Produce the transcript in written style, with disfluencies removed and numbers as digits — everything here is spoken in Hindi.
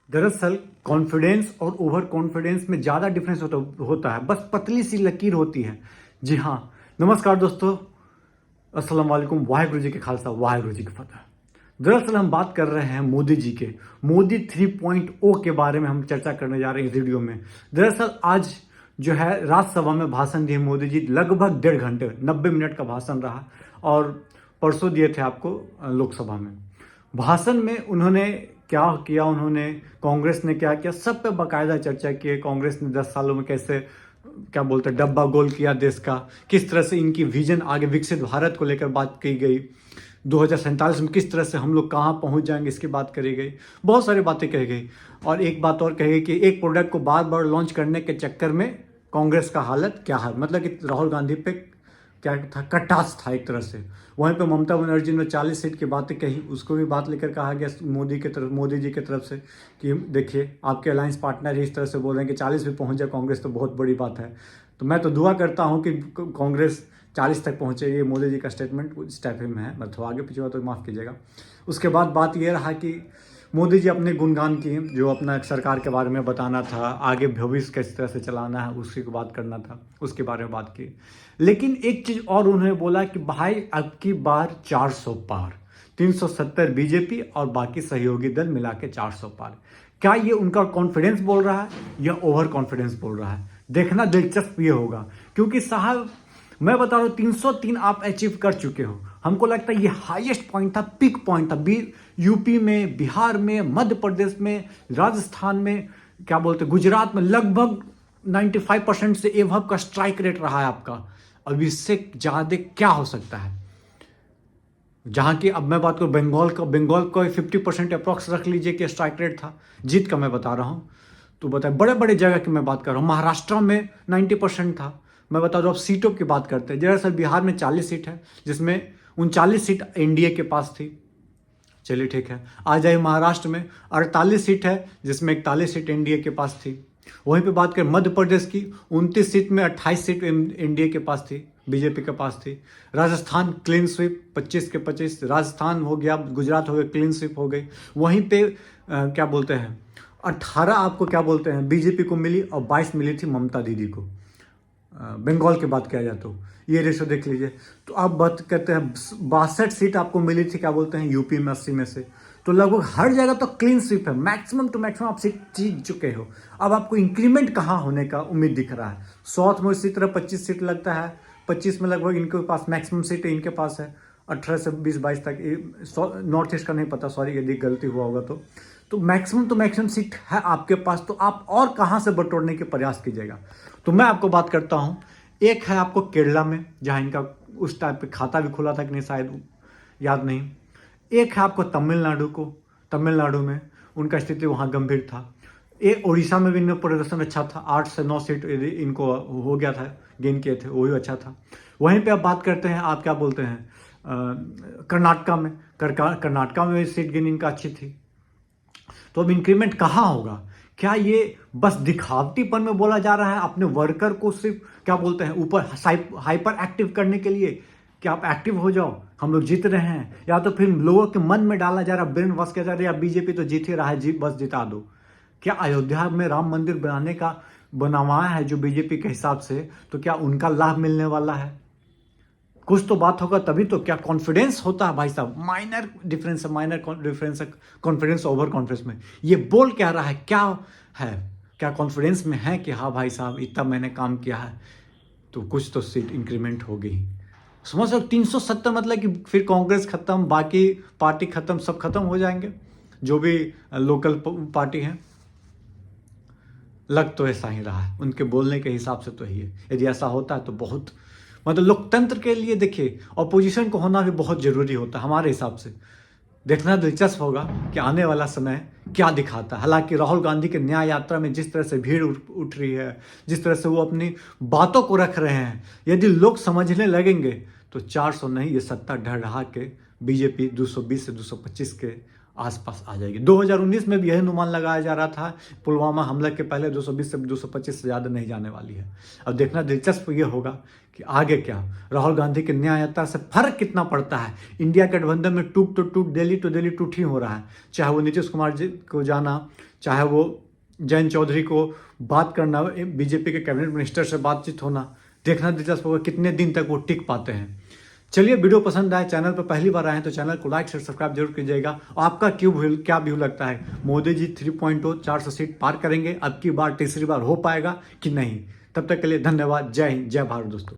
दरअसल कॉन्फिडेंस और ओवर कॉन्फिडेंस में ज़्यादा डिफरेंस होता है, बस पतली सी लकीर होती है। जी हाँ, नमस्कार दोस्तों, अस्सलाम वालेकुम, वाहिगुरु जी के खालसा, वाहिगुरु जी की फतह। दरअसल हम बात कर रहे हैं मोदी जी के, मोदी 3.0 के बारे में हम चर्चा करने जा रहे हैं इस वीडियो में। दरअसल आज जो है राज्यसभा में भाषण दिए मोदी जी, लगभग 1.5 घंटे 90 मिनट का भाषण रहा, और परसों दिए थे आपको लोकसभा में। भाषण में उन्होंने क्या किया, उन्होंने कांग्रेस ने क्या किया, सब पे बाकायदा चर्चा की है। कांग्रेस ने 10 सालों में कैसे क्या बोलते हैं डब्बा गोल किया देश का, किस तरह से इनकी विजन आगे विकसित भारत को लेकर बात की गई, 2047 में किस तरह से हम लोग कहाँ पहुँच जाएंगे इसकी बात करी गई, बहुत सारी बातें कही गई। और एक बात और कही गई कि एक प्रोडक्ट को बार बार लॉन्च करने के चक्कर में कांग्रेस का हालत क्या है, मतलब कि राहुल गांधी पे क्या था, कटास था एक तरह से। वहीं पे ममता बनर्जी ने 40 सीट की बातें कही, उसको भी बात लेकर कहा गया मोदी जी की तरफ से कि देखिए आपके अलायंस पार्टनर ही इस तरह से बोल रहे हैं कि 40 भी पहुंच जाए कांग्रेस तो बहुत बड़ी बात है। तो मैं तो दुआ करता हूं कि कांग्रेस 40 तक पहुंचे। ये मोदी जी का स्टेटमेंट इस टाइप में है, मतलब आगे पीछे हुआ तो माफ़ कीजिएगा। उसके बाद बात ये रहा कि मोदी जी अपने गुणगान किए, जो अपना सरकार के बारे में बताना था, आगे भविष्य किस तरह से चलाना है उसी को बात करना था, उसके बारे में बात की। लेकिन एक चीज़ और उन्होंने बोला कि भाई अब की बार 400 पार, 370 बीजेपी और बाकी सहयोगी दल मिला के 400 पार। क्या ये उनका कॉन्फिडेंस बोल रहा है या ओवर कॉन्फिडेंस बोल रहा है? देखना दिलचस्प ये होगा, क्योंकि साहब मैं बता रहा हूँ 303 आप अचीव कर चुके हो। हमको लगता है ये हाईएस्ट पॉइंट था, पीक पॉइंट था। यूपी में, बिहार में, मध्य प्रदेश में, राजस्थान में, क्या बोलते हैं गुजरात में लगभग 95% से एवब का स्ट्राइक रेट रहा है आपका। अब इससे ज़्यादा क्या हो सकता है? जहाँ की अब मैं बात करूँ बंगाल का 50% अप्रॉक्स रख लीजिए कि स्ट्राइक रेट था, जीत का मैं बता रहा हूँ। तो बताए बड़े बड़े जगह की मैं बात कर रहा हूँ, महाराष्ट्र में 90% था। मैं बता दूँ, अब सीटों की बात करते हैं। दरअसल बिहार में 40 सीट है, जिसमें 39 सीट एनडीए के पास थी। चलिए ठीक है। आ जाए महाराष्ट्र में 48 सीट है, जिसमें 41 सीट एनडीए के पास थी। वहीं पे बात करें मध्य प्रदेश की, 29 सीट में 28 सीट एनडीए के पास थी, बीजेपी के पास थी। राजस्थान क्लीन स्वीप 25 के 25 राजस्थान हो गया, गुजरात हो गया, क्लीन स्वीप हो गई। वहीं पे क्या बोलते हैं 18 आपको क्या बोलते हैं बीजेपी को मिली और 22 मिली थी ममता दीदी को। बंगाल की बात किया जाए तो ये रेशो देख लीजिए। तो आप बात करते हैं 62 सीट आपको मिली थी क्या बोलते हैं यूपी में 80 में से। तो लगभग हर जगह तो क्लीन स्वीप है, मैक्सिमम टू मैक्सिमम आप सीट जीत चुके हो। अब आपको इंक्रीमेंट कहाँ होने का उम्मीद दिख रहा है? साउथ में इसी तरह 25 सीट लगता है, 25 में लगभग इनके पास मैक्सिमम सीट इनके पास है, 18 से 20-22 तक। नॉर्थ ईस्ट का नहीं पता, सॉरी यदि गलती हुआ होगा तो मैक्सिमम तो मैक्सिमम सीट है आपके पास। तो आप और कहाँ से बटोरने के प्रयास कीजिएगा? तो मैं आपको बात करता हूँ, एक है आपको केरला में, जहाँ इनका उस टाइप पे खाता भी खुला था कि नहीं शायद याद नहीं। एक है आपको तमिलनाडु में उनका स्थिति वहाँ गंभीर था। एक उड़ीसा में भी इनका प्रदर्शन अच्छा था, 8 से 9 सीट इनको हो गया था, गेन किए थे, वो भी अच्छा था। वहीं पे आप बात करते हैं, आप क्या बोलते हैं कर्नाटका में सीट गेन इनका अच्छी थी। तो अब इंक्रीमेंट कहाँ होगा? क्या ये बस दिखावटीपन में बोला जा रहा है, अपने वर्कर को सिर्फ क्या बोलते हैं ऊपर हाइपर एक्टिव करने के लिए कि आप एक्टिव हो जाओ, हम लोग जीत रहे हैं? या तो फिर लोगों के मन में डाला जा रहा, ब्रेन वॉश किया जा रहा है, या बीजेपी तो जीत ही रहा है, बस जिता दो। क्या अयोध्या में राम मंदिर बनाने का बनवाया है जो बीजेपी के हिसाब से, तो क्या उनका लाभ मिलने वाला है? कुछ तो बात होगा तभी तो। क्या कॉन्फिडेंस होता है भाई साहब? माइनर डिफरेंस है कॉन्फिडेंस ओवर कॉन्फिडेंस में। ये बोल क्या रहा है, क्या है? क्या कॉन्फिडेंस में है कि हाँ भाई साहब इतना मैंने काम किया है तो कुछ तो सीट इंक्रीमेंट हो गई। समझ लो 370 मतलब कि फिर कांग्रेस खत्म, बाकी पार्टी खत्म, सब खत्म हो जाएंगे जो भी लोकल पार्टी हैं। लग तो ऐसा ही रहा है, उनके बोलने के हिसाब से तो ही है। यदि ऐसा होता है तो बहुत मतलब लोकतंत्र के लिए देखिए ऑपोजिशन को होना भी बहुत जरूरी होता है हमारे हिसाब से। देखना दिलचस्प होगा कि आने वाला समय क्या दिखाता है। हालांकि राहुल गांधी के न्याय यात्रा में जिस तरह से भीड़ उठ रही है, जिस तरह से वो अपनी बातों को रख रहे हैं, यदि लोग समझने लगेंगे तो 400 नहीं, ये सत्ता ढह ढहा के बीजेपी 220 से 225 के आसपास आ जाएगी। 2019 में भी यही अनुमान लगाया जा रहा था, पुलवामा हमला के पहले 220 से 225 से ज़्यादा नहीं जाने वाली है। अब देखना दिलचस्प ये होगा कि आगे क्या, राहुल गांधी की न्याय यात्रा से फर्क कितना पड़ता है। इंडिया गठबंधन में टूट तो टूट, दिल्ली टू दिल्ली टूट ही हो रहा है, चाहे वो नीतीश कुमार जी को जाना, चाहे वो जयंत चौधरी को बात करना, बीजेपी के कैबिनेट मिनिस्टर से बातचीत होना। देखना दिलचस्प होगा कितने दिन तक वो टिक पाते हैं। चलिए, वीडियो पसंद आए, चैनल पर पहली बार आए हैं तो चैनल को लाइक शेयर सब्सक्राइब जरूर कीजिएगा। आपका क्या व्यू लगता है, मोदी जी 3.0 400 सीट पार करेंगे अब की बार, तीसरी बार हो पाएगा कि नहीं? तब तक के लिए धन्यवाद। जय हिंद, जय भारत दोस्तों।